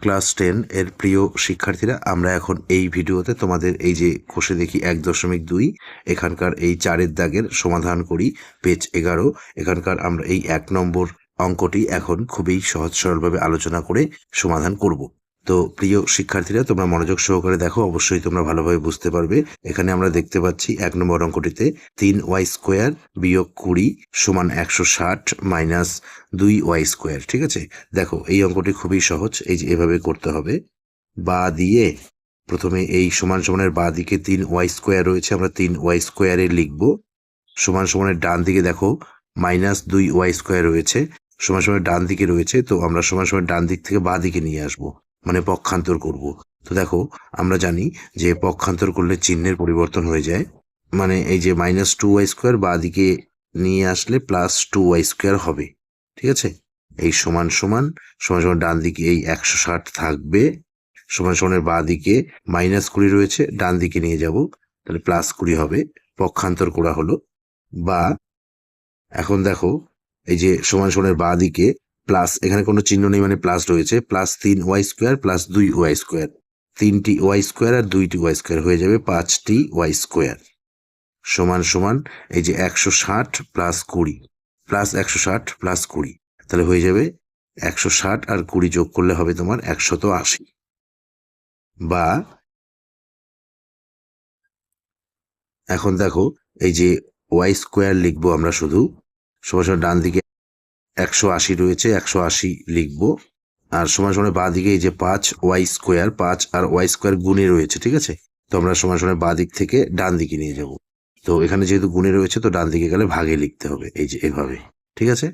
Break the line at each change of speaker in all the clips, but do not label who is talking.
Class 10 এর প্রিয় শিক্ষার্থীরা, আমরা এখন এই ভিডিওতে তোমাদের এই যে কোষে দেখি 1.2 এখানকার এই 4-এর দাগের সমাধান করি। পেজ 11 এখানকার আমরা এই 1 নম্বর অঙ্কটি এখন খুবই সহজ সরলভাবে আলোচনা করে সমাধান করব। তো প্রিয় শিক্ষার্থীরা, তোমরা মনোযোগ সহকারে দেখো, অবশ্যই তোমরা ভালোভাবে বুঝতে পারবে। এখানে আমরা দেখতে পাচ্ছি 1 নম্বর অঙ্কটিতে 3y² বিয়োগ 20 সমান 160 মাইনাস 2y²। ঠিক আছে, দেখো এই অঙ্কটি খুবই সহজ। এই যে এভাবে করতে হবে, বা দিয়ে প্রথমে এই সমান সমানের বা দিকে 3y² রয়েছে, আমরা 3y² লিখব। সমান সমানের ডান দিকে দেখো মাইনাস 2y² রয়েছে, সমান সমানের ডান দিকে রয়েছে, তো আমরা সমান সমানের ডান দিক থেকে বা দিকে নিয়ে আসব, মানে পক্ষান্তর করব। তো দেখো আমরা জানি যে পক্ষান্তর করলে চিহ্নের পরিবর্তন হয়ে যায়, মানে এই যে মাইনাস 2y² বা দিকে নিয়ে আসলে প্লাস 2y² হবে। ঠিক আছে, এই সমান সমান সমান সমান ডান দিকে এই 160 থাকবে, সমান সমানের বা দিকে মাইনাস 20 রয়েছে, ডান দিকে নিয়ে যাব, তাহলে প্লাস 20 হবে, পক্ষান্তর করা হলো। বা এখন দেখো এই যে সমান সমানের বা দিকে প্লাস, এখানে কোনো চিহ্ন নেই মানে প্লাস রয়েছে, প্লাস 3y² প্লাস 2y², 3টি y² আর 2টি y² হয়ে যাবে 5টি y² সমান সমান এই যে 160 প্লাস 20 প্লাস 160 প্লাস 20, তাহলে হয়ে যাবে 160 আর 20 যোগ করলে হবে তোমার 180। বা এখন দেখো এই যে y² লিখবো আমরা শুধু, সমান সমান ডান দিকে 180 রয়েছে, 180 লিখবো, আর সমান সমান বাঁ দিকে এই যে 5y², 5 আর y² গুণে রয়েছে। ঠিক আছে, তো আমরা সমান সমান বাঁ দিক থেকে ডান দিকে নিয়ে যাব। তো এখানে যেহেতু গুণে রয়েছে তো ডান দিকে গেলে ভাগে লিখতে হবে, এই যে এভাবে। ঠিক আছে,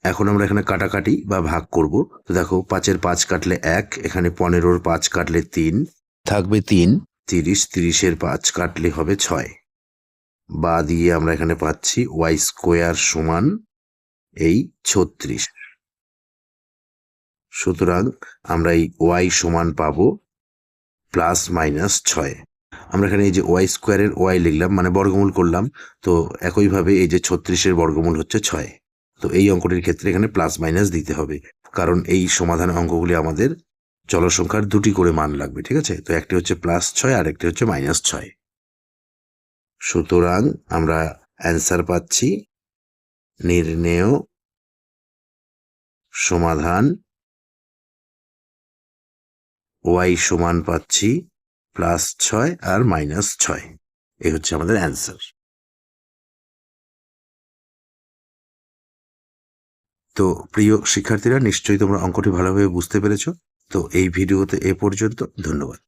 এখন আমরা এখানে কাটাকাটি বা ভাগ করব। তো দেখো 5-এর 5 কাটলে 1, এখানে 15-র 5 কাটলে 3 থাকবে 3, 30, 30-এর 5 কাটলে হবে 6। বা দিয়ে আমরা এখানে পাচ্ছি y² সমান এই 36। সুতরাং আমরা এই y সমান পাবো প্লাস মাইনাস 6। আমরা এখানে এই যে y² এর y লিখলাম, মানে বর্গমূল করলাম। তো একইভাবে এই যে 36-এর বর্গমূল হচ্ছে 6। তো এই অঙ্কটির ক্ষেত্রে এখানে প্লাস মাইনাস দিতে হবে, কারণ এই সমাধান অঙ্কগুলি আমাদের চলসংখ্যার 2টি করে মান লাগবে। ঠিক আছে, তো একটি হচ্ছে +6 আর একটি হচ্ছে -6। সুতরাং আমরা অ্যান্সার পাচ্ছি নির্ণেয় সমাধান y সমান পাচ্ছি +6 আর -6। এই হচ্ছে আমাদের অ্যান্সার। তো প্রিয় শিক্ষার্থীরা, নিশ্চয়ই তোমরা অঙ্কটি ভালোভাবে বুঝতে পেরেছ। তো এই ভিডিওতে এ পর্যন্ত, ধন্যবাদ।